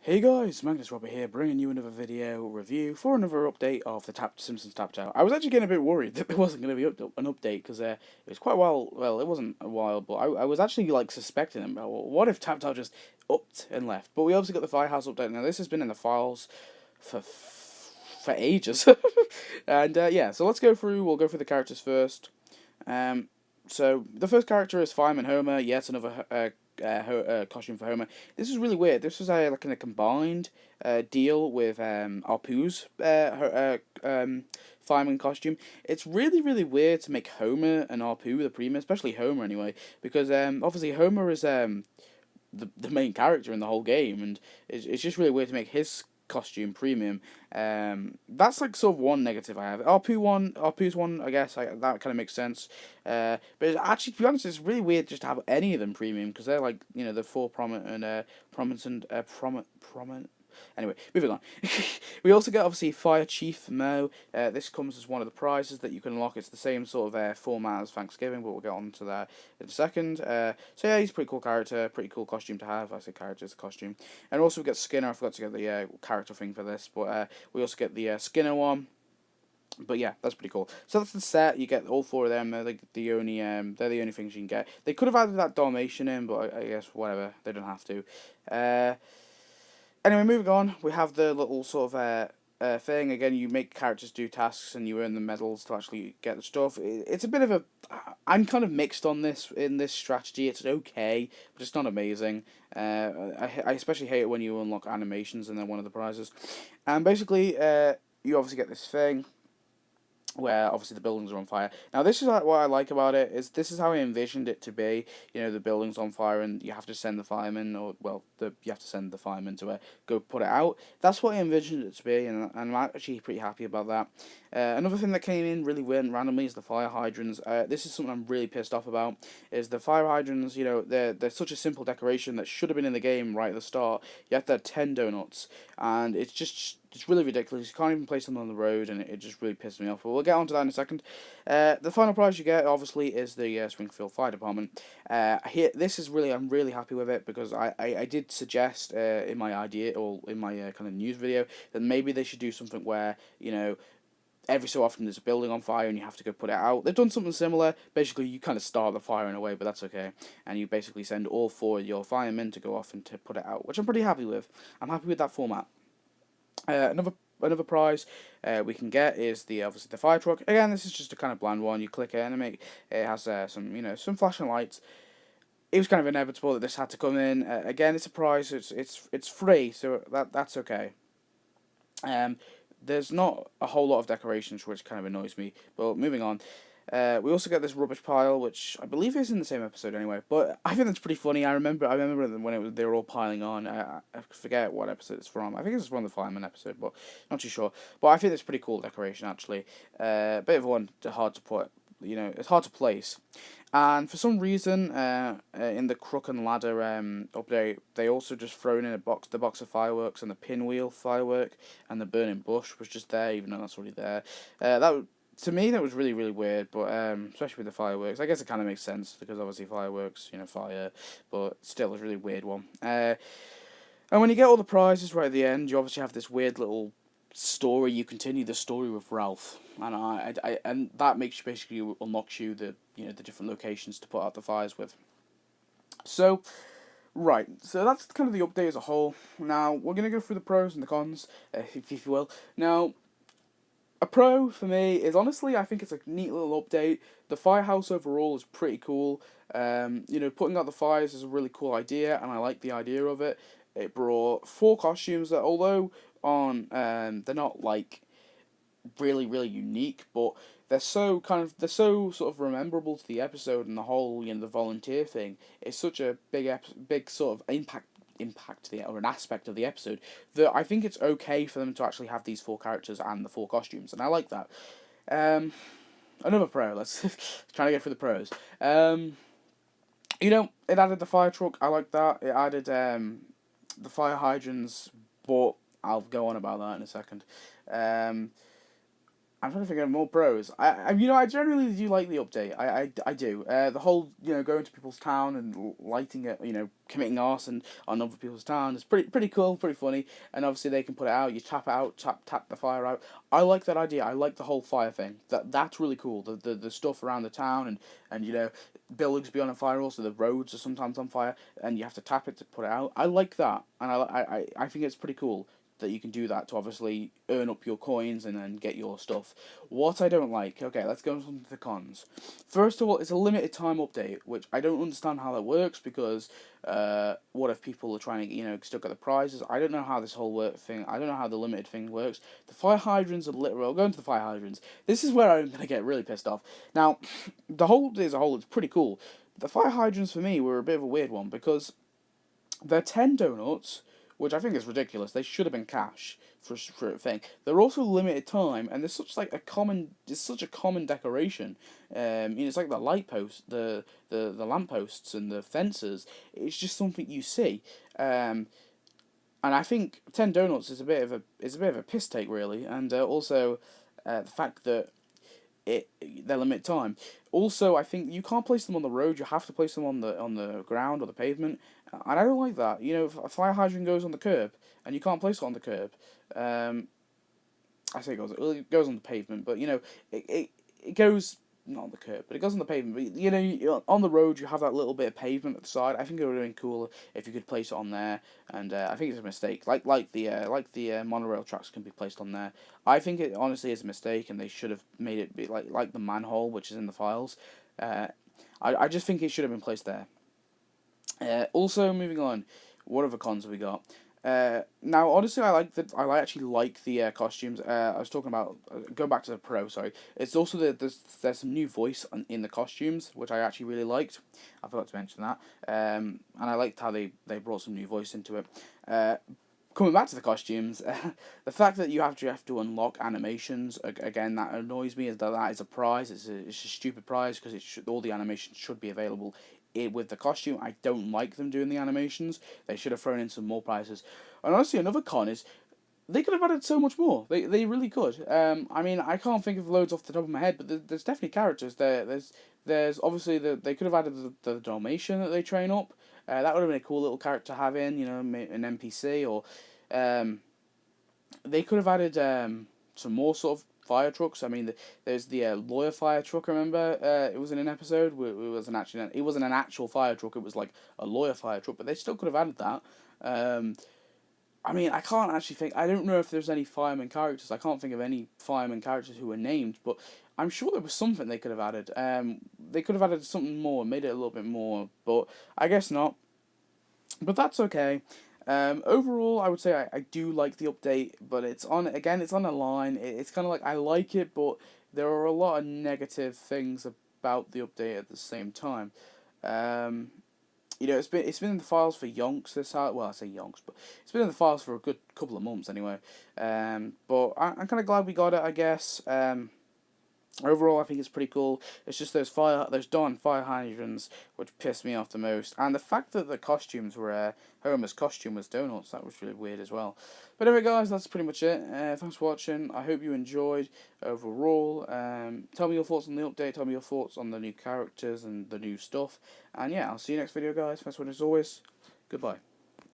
Hey guys, Magnus here, bringing you another video review for another update of the Simpsons Tapped Out. I was actually getting a bit worried that there wasn't going to be an update because it was quite a while. Well, it wasn't a while, but I was actually like suspecting them. Well, what if Tapped Out just upped and left? But we obviously got the Firehouse update. Now this has been in the files for ages, and yeah. So let's go through. We'll go through the characters first. Um, so the first character is Fireman Homer. Yes, another costume for Homer. This is really weird. This was like in a combined deal with Apu's fireman costume. It's really weird to make Homer and Apu the premium, especially Homer anyway, because obviously Homer is the main character in the whole game, and it's just really weird to make his costume premium. That's like sort of one negative I have. RP's one, I guess that kind of makes sense. But actually, to be honest, it's really weird just to have any of them premium because they're like the four prominent and prominent. Anyway, moving on. We also get obviously Fire Chief Mo. This comes as one of the prizes that you can unlock. It's the same sort of format as Thanksgiving, but we'll get on to that in a second. So yeah, he's a pretty cool character, pretty cool costume to have. I say character, it's a costume. And also we get Skinner. I forgot to get the character thing for this, but we also get the Skinner one. But yeah, that's pretty cool. So that's the set. You get all four of them. They're they're the only things you can get. They could have added that Dalmatian in, but I guess whatever. They don't have to. Anyway, moving on, we have the little sort of thing. Again, you make characters do tasks and you earn the medals to actually get the stuff. It's a bit of a. I'm kind of mixed on this in this strategy. It's okay, but it's not amazing. I especially hate it when you unlock animations and then one of the prizes. And basically, you obviously get this thing where obviously the buildings are on fire. Now this is what I like about it is this is how I envisioned it to be. The building's on fire and you have to send the firemen, or well, you have to send the firemen to go put it out. That's what I envisioned it to be, and I'm actually pretty happy about that. Another thing that came in really weird and randomly is the fire hydrants. This is something I'm really pissed off about. Is the fire hydrants? They're such a simple decoration that should have been in the game right at the start. You have to have 10 donuts, and it's really ridiculous. You can't even place them on the road, and it just really pisses me off. But we'll get onto that in a second. The final prize you get, obviously, is the Springfield Fire Department. I'm really happy with it because I did suggest in my idea or in my kind of news video that maybe they should do something where every so often there's a building on fire and you have to go put it out. They've done something similar. Basically, you kind of start the fire in a way, but that's okay. And you basically send all four of your firemen to go off and to put it out, which I'm pretty happy with. I'm happy with that format. Another prize we can get is obviously the fire truck. Again, this is just a kind of bland one. You click it and it has some flashing lights. It was kind of inevitable that this had to come in. Again, it's a prize. It's free, so that's okay. Um, there's not a whole lot of decorations, which kind of annoys me. But moving on. We also get this rubbish pile, which I believe is in the same episode anyway. But I think that's pretty funny. I remember when they were all piling on. I forget what episode it's from. I think it's from the fireman episode, but not too sure. But I think it's pretty cool decoration actually. Bit of one hard to put. It's hard to place. And for some reason, in the Crook and Ladder update, they also just thrown in the box of fireworks and the pinwheel firework and the burning bush was just there, even though that's already there. To me, that was really weird, but especially with the fireworks. I guess it kind of makes sense because obviously fireworks, fire, but still, it's a really weird one. And when you get all the prizes right at the end, you obviously have this weird little story. You continue the story with Ralph, and that makes you basically unlocks you the different locations to put out the fires with. So. Right, so that's kind of the update as a whole. Now, we're going to go through the pros and the cons, if you will. Now, a pro for me is honestly, I think it's a neat little update. The firehouse overall is pretty cool. Putting out the fires is a really cool idea, and I like the idea of it. It brought four costumes that, although they're not like really unique, but they're so sort of rememberable to the episode and the whole the volunteer thing. It's such a big sort of or an aspect of the episode that I think it's okay for them to actually have these four characters and the four costumes, and I like that. Another pro. Let's trying to get through the pros. It added the fire truck. I like that. It added the fire hydrants, but I'll go on about that in a second. I'm trying to think of more pros. I generally do like the update. I do. The whole, going to people's town and lighting it, committing arson on other people's town is pretty cool, pretty funny. And obviously they can put it out. You tap it out, tap the fire out. I like that idea. I like the whole fire thing. That's really cool. The stuff around the town and buildings be on fire. Also the roads are sometimes on fire, and you have to tap it to put it out. I like that, and I think it's pretty cool that you can do that to obviously earn up your coins and then get your stuff. What I don't like, okay, let's go into the cons. First of all, it's a limited time update, which I don't understand how that works because what if people are trying to, still get the prizes? I don't know how this whole work thing, I don't know how the limited thing works. The fire hydrants are literal. I'll go into the fire hydrants. This is where I'm going to get really pissed off. Now, the whole update as a whole is pretty cool. The fire hydrants for me were a bit of a weird one because they're 10 donuts, which I think is ridiculous. They should have been cash for a thing. They're also limited time, and there's such like a common. It's such a common decoration. It's like the light post, the lampposts and the fences. It's just something you see. And I think 10 donuts is a bit of a piss take really, and also the fact that they're limited time. Also, I think you can't place them on the road. You have to place them on the ground or the pavement, and I don't like that. If a fire hydrant goes on the curb and you can't place it on the curb, I say it goes on the pavement, but it goes not on the curb, but it goes on the pavement. But on the road you have that little bit of pavement at the side. I think it would have been cooler if you could place it on there, and I think it's a mistake. Like the monorail tracks can be placed on there. I think it honestly is a mistake, and they should have made it be like the manhole, which is in the files. I just think it should have been placed there. Also, moving on, what other cons have we got? Now, honestly, I actually like the costumes. I was talking about going back to the pro. Sorry, it's also there's some new voice in the costumes, which I actually really liked. I forgot to mention that. And I liked how they brought some new voice into it. Coming back to the costumes, the fact that you have to unlock animations again, that annoys me. Is that is a prize? It's a stupid prize because all the animations should be available with the costume. I don't like them doing the animations. They should have thrown in some more prizes. And honestly, another con is they could have added so much more. They really could. I mean, I can't think of loads off the top of my head, but there's definitely characters there. There's obviously they could have added the Dalmatian that they train up. That would have been a cool little character to have in, an NPC, or they could have added some more sort of fire trucks. I mean, there's the lawyer fire truck. Remember, it was in an episode where it wasn't an actual fire truck. It was like a lawyer fire truck, but they still could have added that. I mean, I can't actually think. I don't know if there's any fireman characters. I can't think of any fireman characters who were named, but I'm sure there was something they could have added. They could have added something more, made it a little bit more, but I guess not. But that's okay. Overall, I would say I do like the update, but it's on a line. It's kind of like I like it, but there are a lot of negative things about the update at the same time. Um, it's been in the files for yonks this out. Well, I say yonks, but it's been in the files for a good couple of months anyway. But I'm kind of glad we got it, I guess. Overall, I think it's pretty cool. It's just those darn fire hydrants which pissed me off the most, and the fact that the costumes were Homer's costume was donuts. That was really weird as well. But anyway, guys, that's pretty much it. Thanks for watching. I hope you enjoyed overall. Tell me your thoughts on the update. Tell me your thoughts on the new characters and the new stuff. And yeah, I'll see you next video, guys. Thanks for as always. Goodbye.